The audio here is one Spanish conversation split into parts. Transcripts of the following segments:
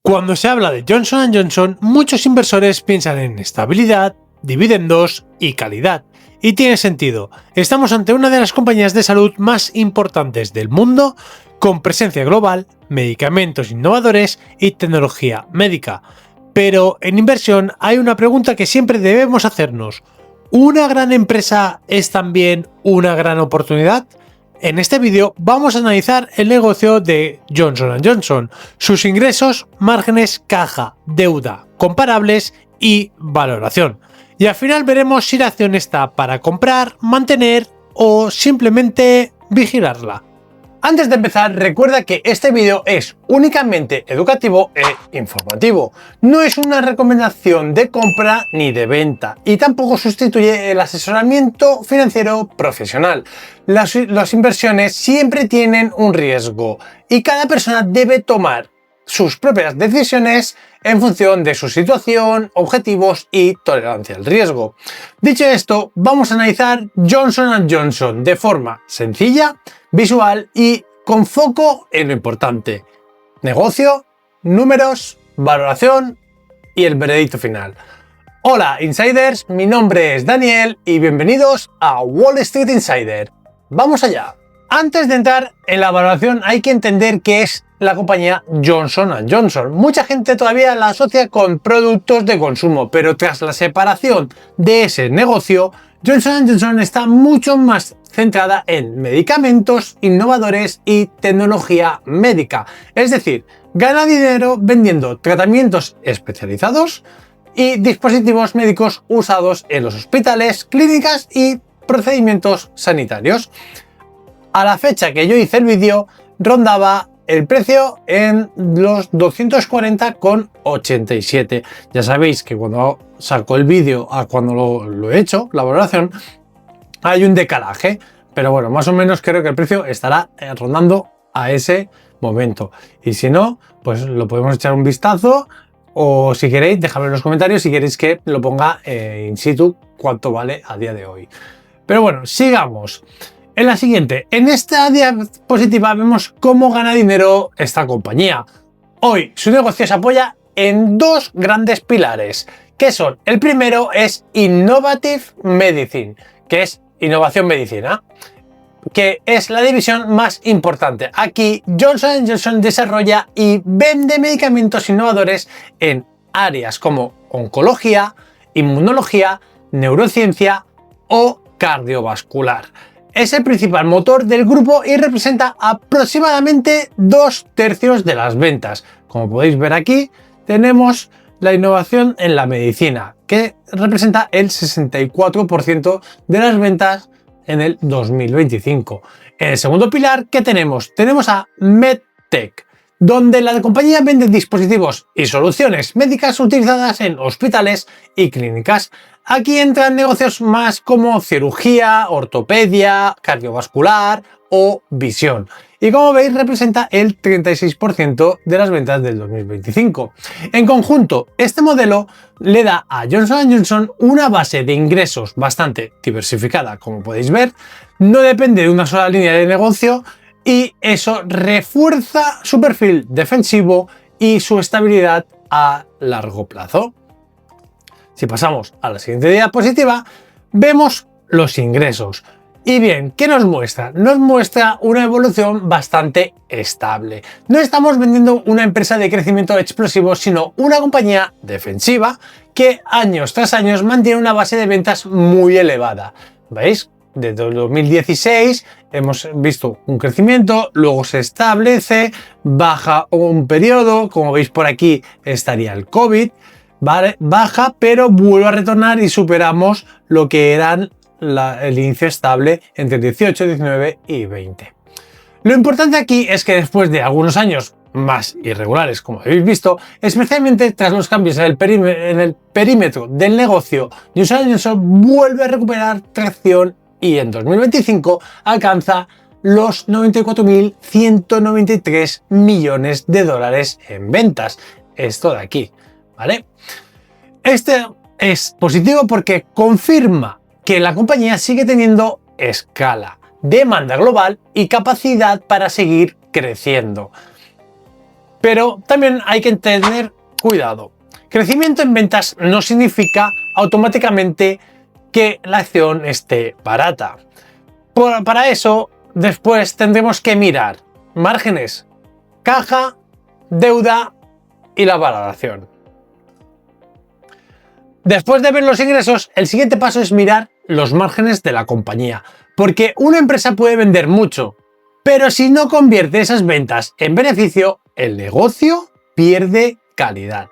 Cuando se habla de Johnson & Johnson, muchos inversores piensan en estabilidad, dividendos y calidad. Y tiene sentido, estamos ante una de las compañías de salud más importantes del mundo, con presencia global, medicamentos innovadores y tecnología médica. Pero en inversión hay una pregunta que siempre debemos hacernos. ¿Una gran empresa es también una gran oportunidad? En este vídeo vamos a analizar el negocio de Johnson & Johnson, sus ingresos, márgenes, caja, deuda, comparables y valoración. Y al final veremos si la acción está para comprar, mantener o simplemente vigilarla. Antes de empezar, recuerda que este vídeo es únicamente educativo e informativo. No es una recomendación de compra ni de venta y tampoco sustituye el asesoramiento financiero profesional. Las inversiones siempre tienen un riesgo y cada persona debe tomar sus propias decisiones en función de su situación, objetivos y tolerancia al riesgo. Dicho esto, vamos a analizar Johnson & Johnson de forma sencilla, visual y con foco en lo importante: negocio, números, valoración y el veredicto final. Hola insiders, mi nombre es Daniel y bienvenidos a Wall Street Insider. ¡Vamos allá! Antes de entrar en la valoración hay que entender qué es la compañía Johnson & Johnson. Mucha gente todavía la asocia con productos de consumo, pero tras la separación de ese negocio, Johnson & Johnson está mucho más centrada en medicamentos innovadores y tecnología médica. Es decir, gana dinero vendiendo tratamientos especializados y dispositivos médicos usados en los hospitales, clínicas y procedimientos sanitarios. A la fecha que yo hice el vídeo, rondaba el precio en los 240,87. Ya sabéis que cuando saco el vídeo a cuando lo he hecho, la valoración, hay un decalaje. Pero bueno, más o menos creo que el precio estará rondando a ese momento. Y si no, pues lo podemos echar un vistazo. O si queréis, dejadme en los comentarios si queréis que lo ponga in situ cuánto vale a día de hoy. Pero bueno, sigamos. En la siguiente, en esta diapositiva vemos cómo gana dinero esta compañía. Hoy su negocio se apoya en dos grandes pilares, que son: el primero es Innovative Medicine, que es innovación medicina, que es la división más importante. Aquí Johnson & Johnson desarrolla y vende medicamentos innovadores en áreas como oncología, inmunología, neurociencia o cardiovascular. Es el principal motor del grupo y representa aproximadamente 2/3 de las ventas. Como podéis ver aquí, tenemos la innovación en la medicina, que representa el 64% de las ventas en el 2025. En el segundo pilar, ¿qué tenemos? Tenemos a MedTech, donde la compañía vende dispositivos y soluciones médicas utilizadas en hospitales y clínicas. Aquí entran negocios más como cirugía, ortopedia, cardiovascular o visión. Y como veis, representa el 36% de las ventas del 2025. En conjunto, este modelo le da a Johnson & Johnson una base de ingresos bastante diversificada, como podéis ver. No depende de una sola línea de negocio y eso refuerza su perfil defensivo y su estabilidad a largo plazo. Si pasamos a la siguiente diapositiva, vemos los ingresos. Y bien, ¿qué nos muestra? Nos muestra una evolución bastante estable. No estamos vendiendo una empresa de crecimiento explosivo, sino una compañía defensiva que años tras años mantiene una base de ventas muy elevada. ¿Veis? Desde el 2016 hemos visto un crecimiento, luego se establece, baja un periodo, como veis por aquí estaría el COVID, ¿vale? Baja, pero vuelve a retornar y superamos lo que eran el inicio estable entre 18, 19 y 20. Lo importante aquí es que después de algunos años más irregulares, como habéis visto, especialmente tras los cambios en el perímetro del negocio, Johnson & Johnson vuelve a recuperar tracción y en 2025 alcanza los 94.193 millones de dólares en ventas. Esto de aquí, ¿vale? Este es positivo porque confirma que la compañía sigue teniendo escala, demanda global y capacidad para seguir creciendo. Pero también hay que tener cuidado. Crecimiento en ventas no significa automáticamente que la acción esté barata. Para eso, después tendremos que mirar márgenes, caja, deuda y la valoración. Después de ver los ingresos, el siguiente paso es mirar los márgenes de la compañía, porque una empresa puede vender mucho, pero si no convierte esas ventas en beneficio, el negocio pierde calidad.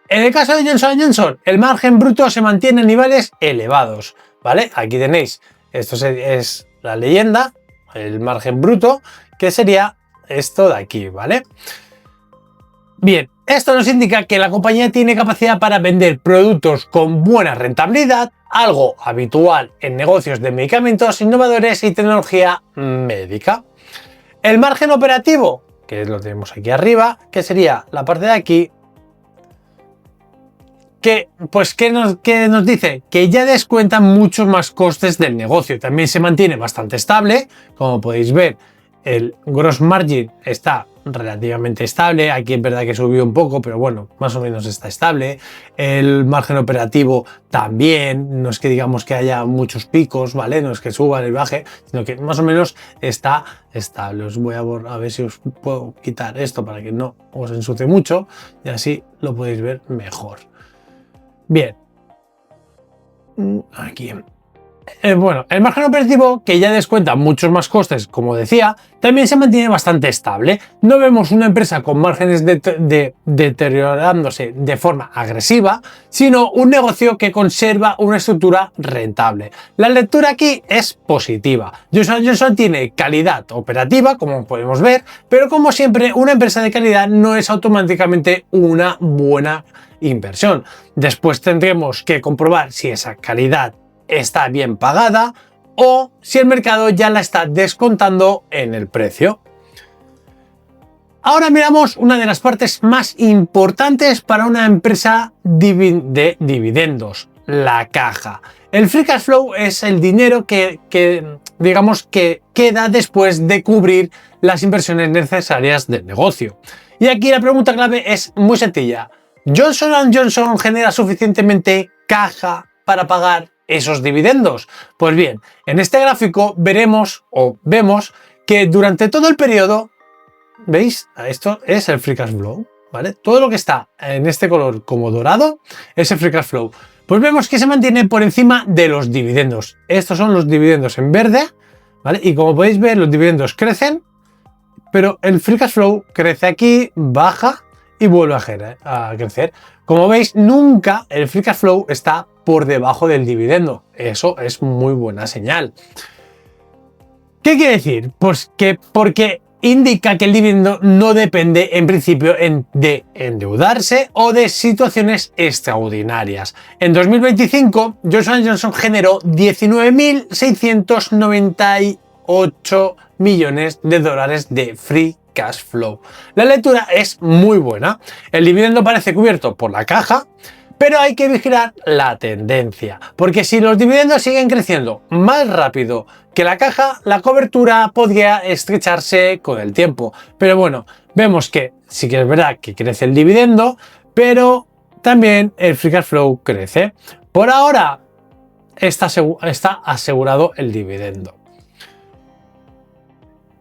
En el caso de Johnson & Johnson, el margen bruto se mantiene en niveles elevados, ¿vale? Aquí tenéis, esto es la leyenda, el margen bruto, que sería esto de aquí, ¿vale? Bien, esto nos indica que la compañía tiene capacidad para vender productos con buena rentabilidad, algo habitual en negocios de medicamentos innovadores y tecnología médica. El margen operativo, que lo tenemos aquí arriba, que sería la parte de aquí, que nos dice que ya descuentan muchos más costes del negocio. También se mantiene bastante estable. Como podéis ver, el gross margin está relativamente estable. Aquí es verdad que subió un poco, pero bueno, más o menos está estable. El margen operativo también, no es que digamos que haya muchos picos, ¿vale? No es que suba y baje, sino que más o menos está estable. Os voy a ver si os puedo quitar esto para que no os ensucie mucho y así lo podéis ver mejor. Bien, aquí. Bueno, el margen operativo, que ya descuenta muchos más costes, como decía, también se mantiene bastante estable. No vemos una empresa con márgenes deteriorándose de forma agresiva, sino un negocio que conserva una estructura rentable. La lectura aquí es positiva. Johnson & Johnson tiene calidad operativa, como podemos ver, pero como siempre, una empresa de calidad no es automáticamente una buena inversión. Después tendremos que comprobar si esa calidad está bien pagada o si el mercado ya la está descontando en el precio. Ahora miramos una de las partes más importantes para una empresa de dividendos, la caja. El free cash flow es el dinero que digamos que queda después de cubrir las inversiones necesarias del negocio. Y aquí la pregunta clave es muy sencilla. ¿Johnson & Johnson genera suficientemente caja para pagar esos dividendos? Pues bien, en este gráfico vemos que durante todo el periodo, ¿veis? Esto es el free cash flow, ¿vale? Todo lo que está en este color como dorado es el free cash flow. Pues vemos que se mantiene por encima de los dividendos. Estos son los dividendos en verde, ¿vale? Y como podéis ver, los dividendos crecen, pero el free cash flow crece aquí, baja y vuelve a crecer. Como veis, nunca el free cash flow está por debajo del dividendo. Eso es muy buena señal. ¿Qué quiere decir? Pues que porque indica que el dividendo no depende en principio de endeudarse o de situaciones extraordinarias. En 2025, Johnson & Johnson generó 19.698 millones de dólares de free cash flow. La lectura es muy buena. El dividendo parece cubierto por la caja, pero hay que vigilar la tendencia, porque si los dividendos siguen creciendo más rápido que la caja, la cobertura podría estrecharse con el tiempo. Pero bueno, vemos que sí que es verdad que crece el dividendo, pero también el free cash flow crece. Por ahora está asegurado el dividendo.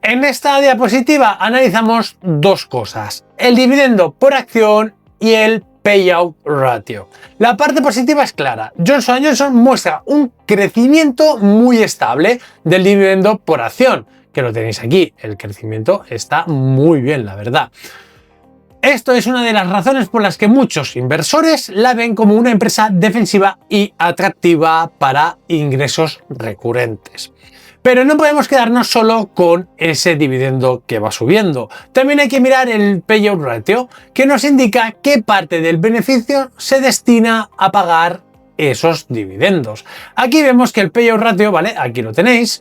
En esta diapositiva analizamos dos cosas: el dividendo por acción y el payout ratio. La parte positiva es clara. Johnson & Johnson muestra un crecimiento muy estable del dividendo por acción, que lo tenéis aquí. El crecimiento está muy bien, la verdad. Esto es una de las razones por las que muchos inversores la ven como una empresa defensiva y atractiva para ingresos recurrentes. Pero no podemos quedarnos solo con ese dividendo que va subiendo. También hay que mirar el payout ratio, que nos indica qué parte del beneficio se destina a pagar esos dividendos. Aquí vemos que el payout ratio, ¿vale? Aquí lo tenéis,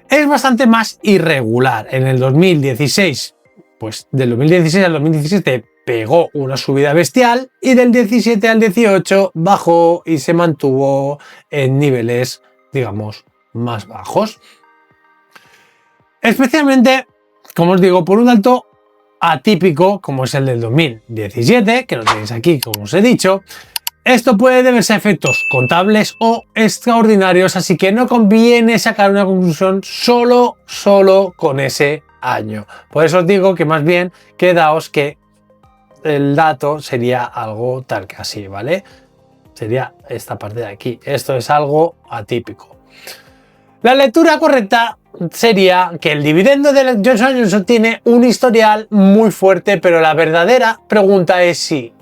es bastante más irregular. En el 2016, pues del 2016 al 2017 pegó una subida bestial y del 17 al 18 bajó y se mantuvo en niveles, digamos, más bajos. Especialmente, como os digo, por un alto atípico, como es el del 2017, que lo tenéis aquí, como os he dicho, esto puede deberse a efectos contables o extraordinarios, así que no conviene sacar una conclusión solo con ese año. Por eso os digo que más bien quedaos que el dato sería algo tal que así, ¿vale? Sería esta parte de aquí. Esto es algo atípico. La lectura correcta sería que el dividendo de Johnson & Johnson tiene un historial muy fuerte, pero la verdadera pregunta es si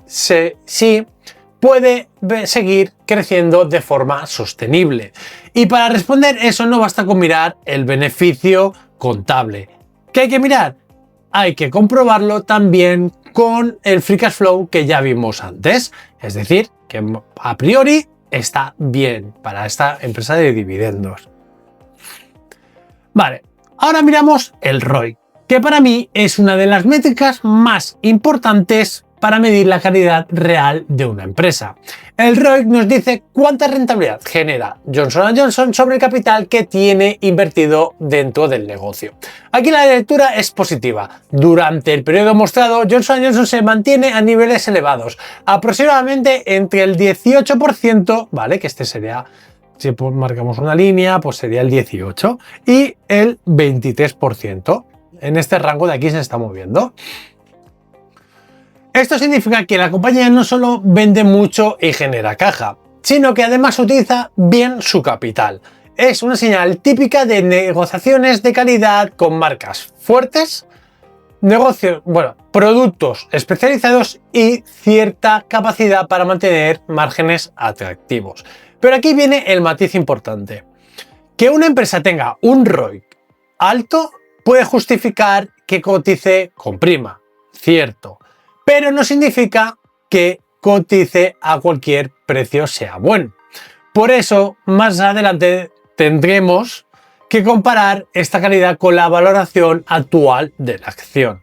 puede seguir creciendo de forma sostenible. Y para responder eso no basta con mirar el beneficio contable. ¿Qué hay que mirar? Hay que comprobarlo también con el free cash flow que ya vimos antes. Es decir, que a priori está bien para esta empresa de dividendos. Vale, ahora miramos el ROI, que para mí es una de las métricas más importantes para medir la calidad real de una empresa. El ROI nos dice cuánta rentabilidad genera Johnson & Johnson sobre el capital que tiene invertido dentro del negocio. Aquí la lectura es positiva. Durante el periodo mostrado, Johnson & Johnson se mantiene a niveles elevados, aproximadamente entre el 18%, ¿vale? Que este sería, si marcamos una línea, pues sería el 18%, y el 23%. En este rango de aquí se está moviendo. Esto significa que la compañía no solo vende mucho y genera caja, sino que además utiliza bien su capital. Es una señal típica de negociaciones de calidad con marcas fuertes, productos especializados y cierta capacidad para mantener márgenes atractivos. Pero aquí viene el matiz importante. Que una empresa tenga un ROI alto puede justificar que cotice con prima, cierto. Pero no significa que cotice a cualquier precio sea bueno. Por eso, más adelante tendremos que comparar esta calidad con la valoración actual de la acción.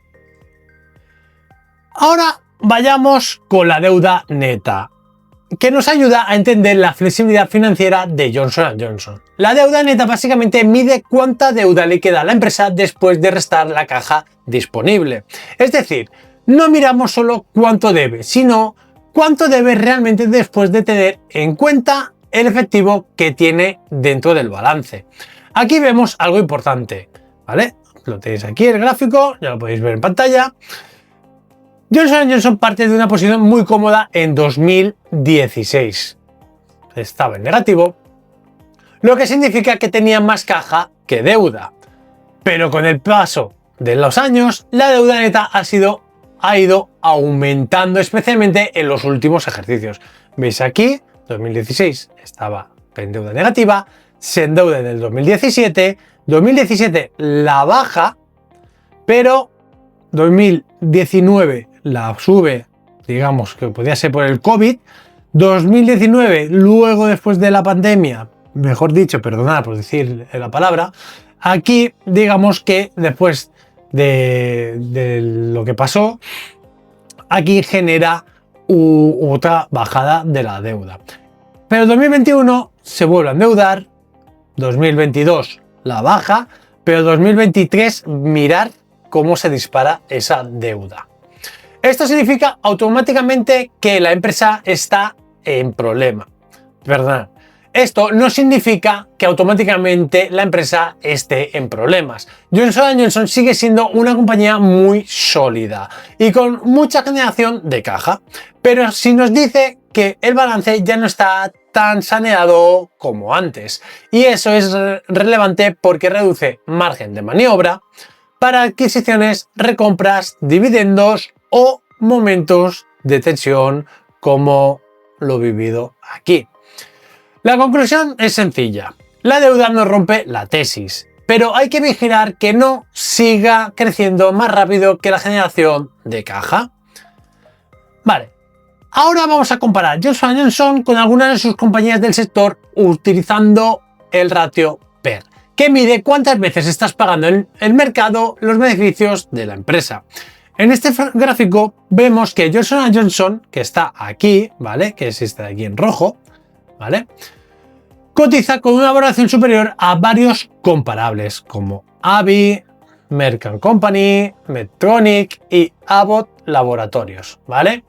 Ahora vayamos con la deuda neta, que nos ayuda a entender la flexibilidad financiera de Johnson & Johnson. La deuda neta básicamente mide cuánta deuda le queda a la empresa después de restar la caja disponible. Es decir, no miramos solo cuánto debe, sino cuánto debe realmente después de tener en cuenta el efectivo que tiene dentro del balance. Aquí vemos algo importante, ¿vale? Lo tenéis aquí el gráfico, ya lo podéis ver en pantalla. Johnson & Johnson parte de una posición muy cómoda en 2016. Estaba en negativo, lo que significa que tenía más caja que deuda. Pero con el paso de los años, la deuda neta ha ido aumentando, especialmente en los últimos ejercicios. Veis aquí, 2016 estaba en deuda negativa, se endeuda en el 2017 la baja, pero 2019 la sube, digamos que podía ser por el COVID, 2019, luego después de la pandemia, mejor dicho, perdonad por decir la palabra, aquí digamos que después de lo que pasó, aquí genera otra bajada de la deuda. Pero 2021 se vuelve a endeudar, 2022 la baja, pero 2023 mirad cómo se dispara esa deuda. Esto significa automáticamente que la empresa está en problema. Perdón. Esto no significa que automáticamente la empresa esté en problemas. Johnson & Johnson sigue siendo una compañía muy sólida y con mucha generación de caja, pero si nos dice que el balance ya no está tan saneado como antes, y eso es relevante porque reduce margen de maniobra para adquisiciones, recompras, dividendos o momentos de tensión como lo vivido aquí. La conclusión es sencilla. La deuda no rompe la tesis, pero hay que vigilar que no siga creciendo más rápido que la generación de caja. Vale, ahora vamos a comparar Johnson & Johnson con algunas de sus compañías del sector utilizando el ratio PER, que mide cuántas veces estás pagando en el mercado los beneficios de la empresa. En este gráfico vemos que Johnson & Johnson, que está aquí, ¿vale? Que es este de aquí en rojo, ¿vale? Cotiza con una valoración superior a varios comparables como AVI, Merck & Company, Medtronic y Abbott Laboratorios, ¿vale?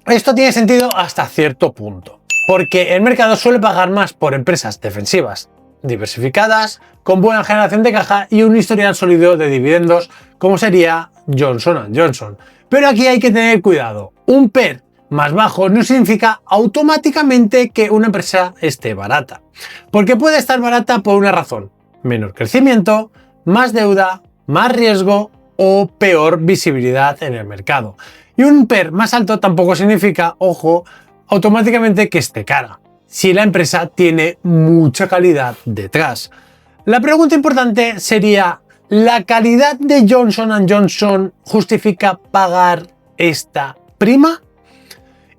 Esto tiene sentido hasta cierto punto, porque el mercado suele pagar más por empresas defensivas, diversificadas, con buena generación de caja y un historial sólido de dividendos, como sería Johnson & Johnson. Pero aquí hay que tener cuidado. Un PER más bajo no significa automáticamente que una empresa esté barata, porque puede estar barata por una razón: menor crecimiento, más deuda, más riesgo o peor visibilidad en el mercado. Y un PER más alto tampoco significa, ojo, automáticamente que esté cara, si la empresa tiene mucha calidad detrás. La pregunta importante sería: ¿la calidad de Johnson & Johnson justifica pagar esta prima?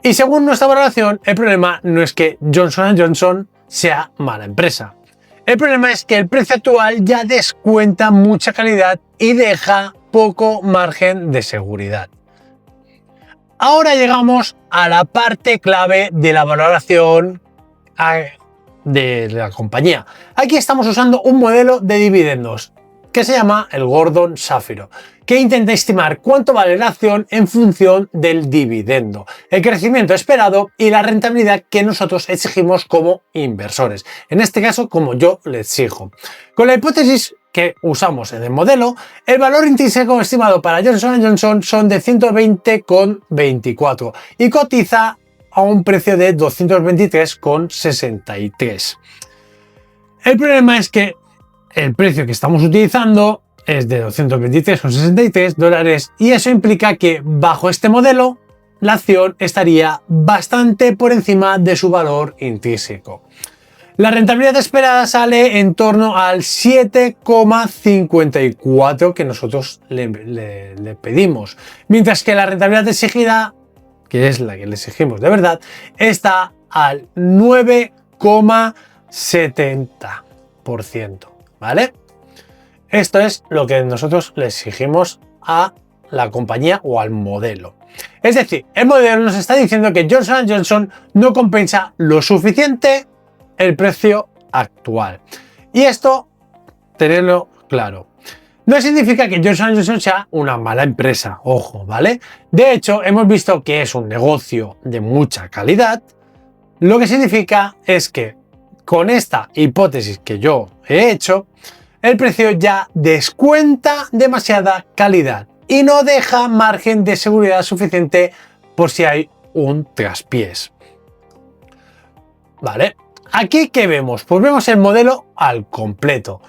Y según nuestra valoración, el problema no es que Johnson & Johnson sea mala empresa. El problema es que el precio actual ya descuenta mucha calidad y deja poco margen de seguridad. Ahora llegamos a la parte clave de la valoración de la compañía. Aquí estamos usando un modelo de dividendos que se llama el Gordon-Shapiro, que intenta estimar cuánto vale la acción en función del dividendo, el crecimiento esperado y la rentabilidad que nosotros exigimos como inversores. En este caso, como yo le exijo. Con la hipótesis que usamos en el modelo, el valor intrínseco estimado para Johnson & Johnson son de 120,24 y cotiza a un precio de 223,63. El problema es que el precio que estamos utilizando es de 223,63 dólares y eso implica que bajo este modelo la acción estaría bastante por encima de su valor intrínseco. La rentabilidad esperada sale en torno al 7,54 que nosotros le pedimos, mientras que la rentabilidad exigida, que es la que le exigimos de verdad, está al 9,70%, ¿vale? Esto es lo que nosotros le exigimos a la compañía o al modelo. Es decir, el modelo nos está diciendo que Johnson & Johnson no compensa lo suficiente el precio actual. Y esto, tenerlo claro. No significa que Johnson & Johnson sea una mala empresa, ojo, ¿vale? De hecho, hemos visto que es un negocio de mucha calidad, lo que significa es que con esta hipótesis que yo he hecho, el precio ya descuenta demasiada calidad y no deja margen de seguridad suficiente por si hay un traspiés. ¿Vale? Aquí, ¿qué vemos? Pues vemos el modelo al completo.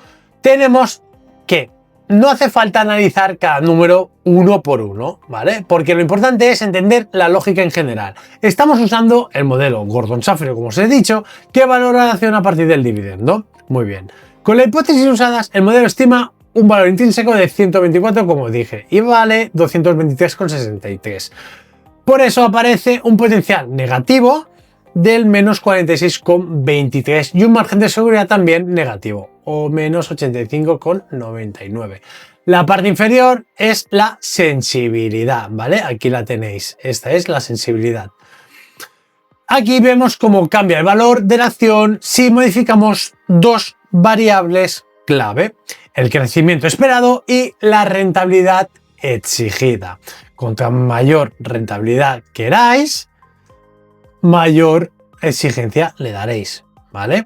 Tenemos que no hace falta analizar cada número uno por uno, ¿vale? Porque lo importante es entender la lógica en general. Estamos usando el modelo Gordon-Shapiro, como os he dicho, que valora la acción a partir del dividendo. Muy bien. Con la hipótesis usadas, el modelo estima un valor intrínseco de 124, como dije, y vale 223,63. Por eso aparece un potencial negativo del menos 46,23 y un margen de seguridad también negativo, o menos 85,99. La parte inferior es la sensibilidad, ¿vale? Aquí la tenéis, esta es la sensibilidad. Aquí vemos cómo cambia el valor de la acción si modificamos dos variables clave: el crecimiento esperado y la rentabilidad exigida. Contra mayor rentabilidad queráis, mayor exigencia le daréis, ¿vale?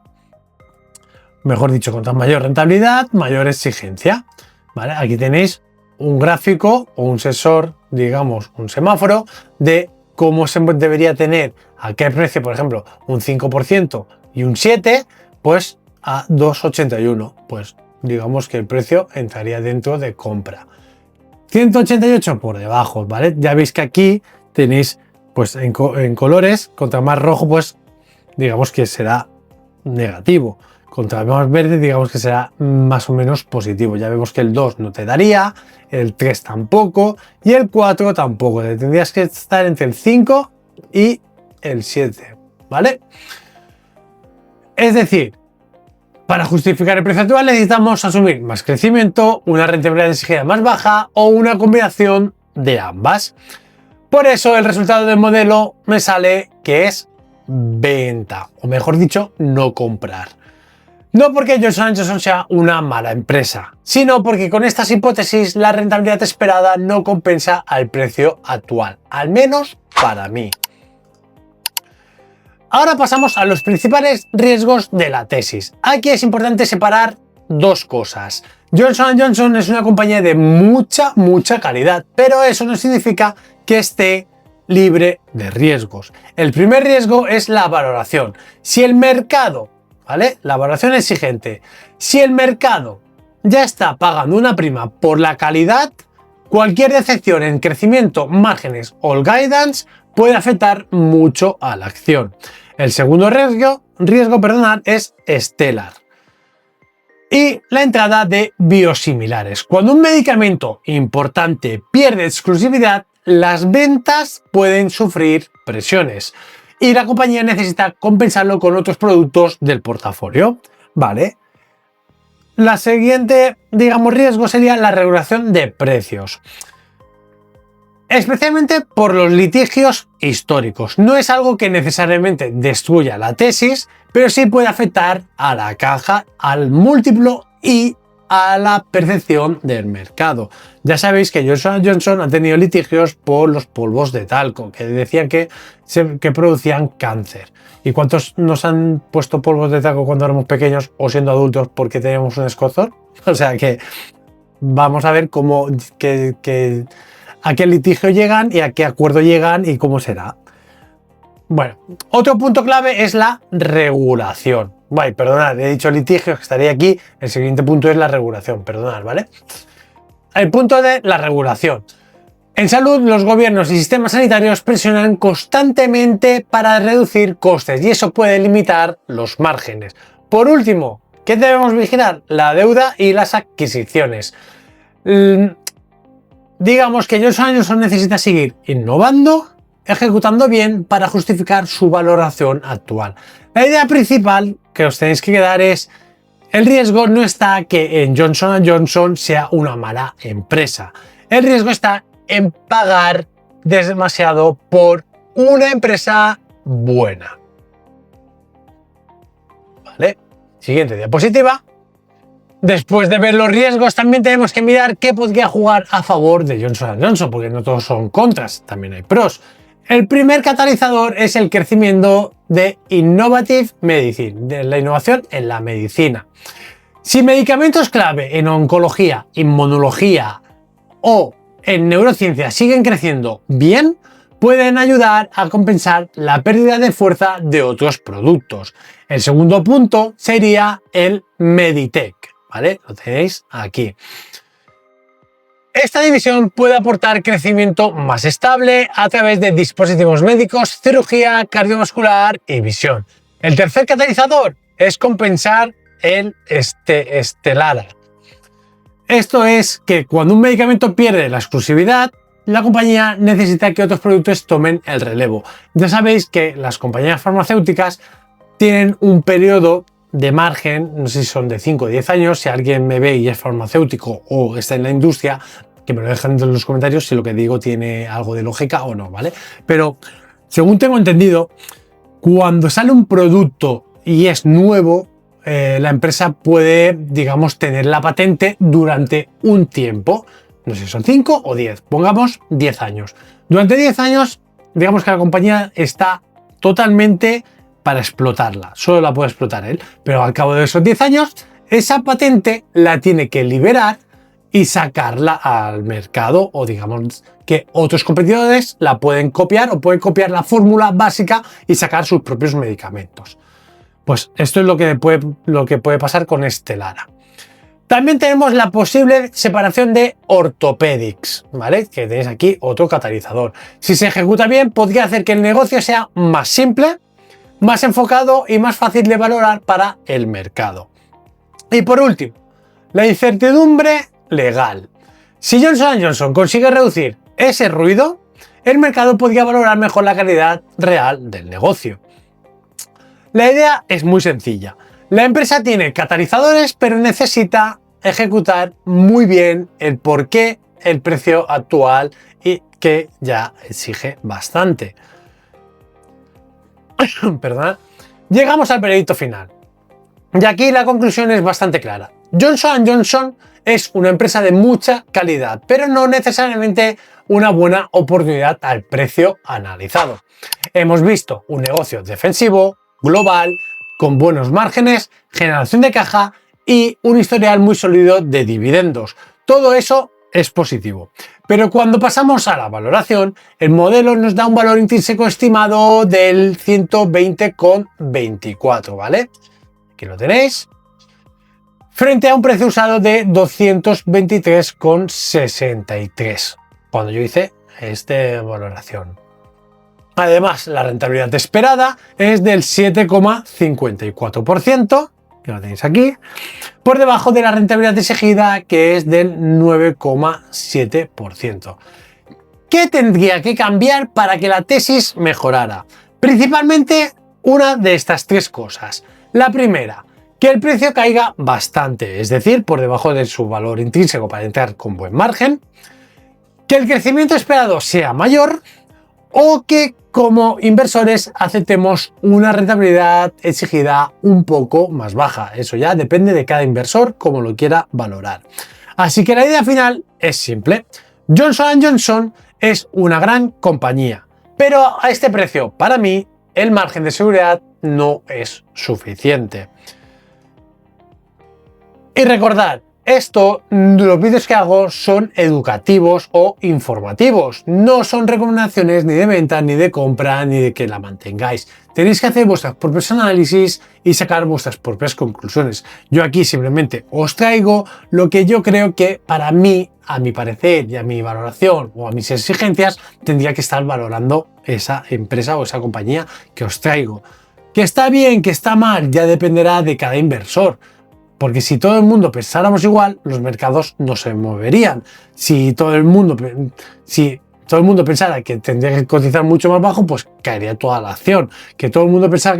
Mejor dicho, contra mayor rentabilidad, mayor exigencia, ¿vale? Aquí tenéis un gráfico o un sensor, digamos, un semáforo de cómo se debería tener a qué precio, por ejemplo, un 5% y un 7%, pues a 2,81. Pues digamos que el precio entraría dentro de compra. 188 por debajo, ¿vale? Ya veis que aquí tenéis pues en colores, contra más rojo, pues digamos que será negativo. Contra más verde, digamos que será más o menos positivo. Ya vemos que el 2 no te daría, el 3 tampoco y el 4 tampoco. Tendrías que estar entre el 5 y el 7, ¿vale? Es decir, para justificar el precio actual necesitamos asumir más crecimiento, una rentabilidad exigida más baja o una combinación de ambas. Por eso el resultado del modelo me sale que es venta, o mejor dicho, no comprar. No porque Johnson & Johnson sea una mala empresa, sino porque con estas hipótesis la rentabilidad esperada no compensa al precio actual, al menos para mí. Ahora pasamos a los principales riesgos de la tesis. Aquí es importante separar dos cosas. Johnson & Johnson es una compañía de mucha calidad, pero eso no significa que esté libre de riesgos. El primer riesgo es la valoración. Si el mercado, ¿vale? La valoración exigente. Si el mercado ya está pagando una prima por la calidad, cualquier decepción en crecimiento, márgenes o el guidance puede afectar mucho a la acción. El segundo riesgo, es Stellar. Y la entrada de biosimilares. Cuando un medicamento importante pierde exclusividad, las ventas pueden sufrir presiones y la compañía necesita compensarlo con otros productos del portafolio. Vale. La siguiente, riesgo sería la regulación de precios. Especialmente por los litigios históricos. No es algo que necesariamente destruya la tesis, pero sí puede afectar a la caja, al múltiplo y a la percepción del mercado. Ya sabéis que Johnson & Johnson ha tenido litigios por los polvos de talco, que decían que producían cáncer. ¿Y cuántos nos han puesto polvos de talco cuando éramos pequeños o siendo adultos porque teníamos un escozor? O sea que vamos a ver cómo a qué litigio llegan y a qué acuerdo llegan y cómo será. Bueno, otro punto clave es la regulación. Vale, perdonad, he dicho litigio, que estaría aquí. El siguiente punto es la regulación, perdonad, ¿vale? El punto de la regulación. En salud, los gobiernos y sistemas sanitarios presionan constantemente para reducir costes y eso puede limitar los márgenes. Por último, ¿qué debemos vigilar? La deuda y las adquisiciones. Digamos que Johnson & Johnson necesita seguir innovando, ejecutando bien para justificar su valoración actual. La idea principal que os tenéis que quedar es: el riesgo no está que en Johnson & Johnson sea una mala empresa. El riesgo está en pagar demasiado por una empresa buena. ¿Vale? Siguiente diapositiva. Después de ver los riesgos, también tenemos que mirar qué podría jugar a favor de Johnson & Johnson, porque no todos son contras, también hay pros. El primer catalizador es el crecimiento de Innovative Medicine, de la innovación en la medicina. Si medicamentos clave en oncología, inmunología o en neurociencia siguen creciendo bien, pueden ayudar a compensar la pérdida de fuerza de otros productos. El segundo punto sería el Meditech, ¿vale? Lo tenéis aquí. Esta división puede aportar crecimiento más estable a través de dispositivos médicos, cirugía, cardiovascular y visión. El tercer catalizador es compensar el Stellar. Esto es que cuando un medicamento pierde la exclusividad, la compañía necesita que otros productos tomen el relevo. Ya sabéis que las compañías farmacéuticas tienen un periodo de margen, no sé si son de 5 o 10 años. Si alguien me ve y es farmacéutico o está en la industria, que me lo dejen en los comentarios si lo que digo tiene algo de lógica o no, ¿vale? Pero según tengo entendido, cuando sale un producto y es nuevo, la empresa puede, digamos, tener la patente durante un tiempo. No sé si son 5 o 10, pongamos 10 años. Durante 10 años, digamos que la compañía está totalmente para explotarla, solo la puede explotar él, pero al cabo de esos 10 años, esa patente la tiene que liberar y sacarla al mercado, o digamos que otros competidores la pueden copiar o pueden copiar la fórmula básica y sacar sus propios medicamentos. Pues esto es lo que puede pasar con Stellara. También tenemos la posible separación de Orthopedics, ¿vale? Que tenéis aquí otro catalizador. Si se ejecuta bien, podría hacer que el negocio sea más simple, más enfocado y más fácil de valorar para el mercado. Y por último, la incertidumbre legal. Si Johnson & Johnson consigue reducir ese ruido, el mercado podría valorar mejor la calidad real del negocio. La idea es muy sencilla. La empresa tiene catalizadores, pero necesita ejecutar muy bien el porqué, el precio actual, y que ya exige bastante. Perdón. Llegamos al veredicto final. Y aquí la conclusión es bastante clara. Johnson & Johnson es una empresa de mucha calidad, pero no necesariamente una buena oportunidad al precio analizado. Hemos visto un negocio defensivo, global, con buenos márgenes, generación de caja y un historial muy sólido de dividendos. Todo eso es positivo. Pero cuando pasamos a la valoración, el modelo nos da un valor intrínseco estimado del 120,24, ¿vale? Aquí lo tenéis. Frente a un precio usado de 223,63 cuando yo hice esta valoración. Además, la rentabilidad esperada es del 7,54%, que lo tenéis aquí, por debajo de la rentabilidad exigida, que es del 9,7%. ¿Qué tendría que cambiar para que la tesis mejorara? Principalmente una de estas tres cosas. La primera, que el precio caiga bastante, es decir, por debajo de su valor intrínseco para entrar con buen margen, que el crecimiento esperado sea mayor o que como inversores aceptemos una rentabilidad exigida un poco más baja. Eso ya depende de cada inversor como lo quiera valorar. Así que la idea final es simple. Johnson & Johnson es una gran compañía, pero a este precio, para mí, el margen de seguridad no es suficiente. Y recordad, los vídeos que hago son educativos o informativos, no son recomendaciones ni de venta, ni de compra, ni de que la mantengáis. Tenéis que hacer vuestros propios análisis y sacar vuestras propias conclusiones. Yo aquí simplemente os traigo lo que yo creo que para mí, a mi parecer y a mi valoración o a mis exigencias, tendría que estar valorando esa empresa o esa compañía que os traigo. Que está bien, que está mal, ya dependerá de cada inversor. Porque si todo el mundo pensáramos igual, los mercados no se moverían. Si todo el mundo pensara que tendría que cotizar mucho más bajo, pues caería toda la acción. Que todo el mundo pensara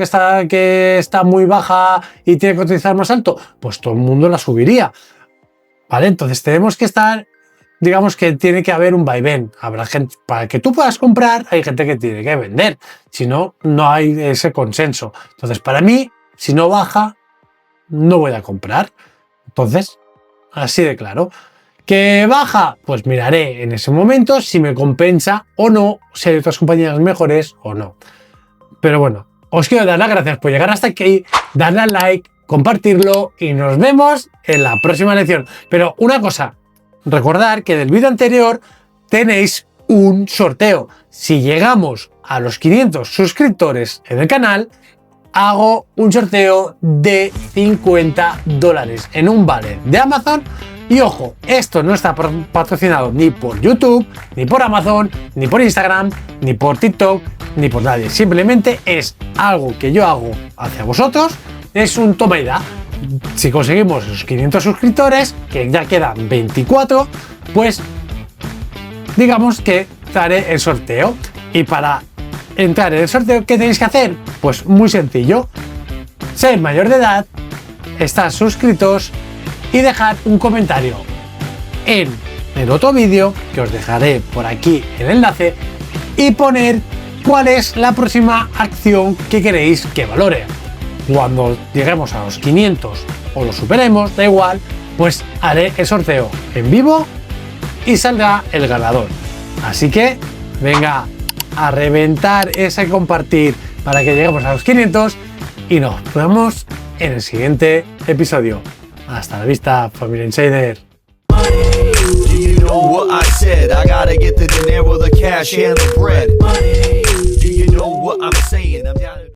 que está muy baja y tiene que cotizar más alto, pues todo el mundo la subiría. ¿Vale? Entonces tenemos que estar, digamos que tiene que haber un vaivén. Habrá gente, para que tú puedas comprar, hay gente que tiene que vender. Si no, no hay ese consenso. Entonces, para mí, si no baja, no voy a comprar. Entonces, así de claro. ¿Que baja? Pues miraré en ese momento si me compensa o no, si hay otras compañías mejores o no. Pero bueno, os quiero dar las gracias por llegar hasta aquí, darle al like, compartirlo y nos vemos en la próxima lección. Pero una cosa, recordad que del vídeo anterior tenéis un sorteo. Si llegamos a los 500 suscriptores en el canal, hago un sorteo de $50 en un vale de Amazon. Y ojo, esto no está patrocinado ni por YouTube, ni por Amazon, ni por Instagram, ni por TikTok, ni por nadie. Simplemente es algo que yo hago hacia vosotros. Es un toma y da. Si conseguimos los 500 suscriptores, que ya quedan 24, pues digamos que haré el sorteo. Y para entrar en el sorteo, ¿qué tenéis que hacer? Pues muy sencillo. Ser mayor de edad, estar suscritos y dejar un comentario en el otro vídeo, que os dejaré por aquí el enlace, y poner cuál es la próxima acción que queréis que valore. Cuando lleguemos a los 500 o lo superemos, da igual, pues haré el sorteo en vivo y saldrá el ganador. Así que venga a reventar ese compartir para que lleguemos a los 500 y nos vemos en el siguiente episodio. Hasta la vista, familia Insider. Do you know what I said? I gotta get the dinero, the cash and the bread. Do you know what I'm saying? I'm down.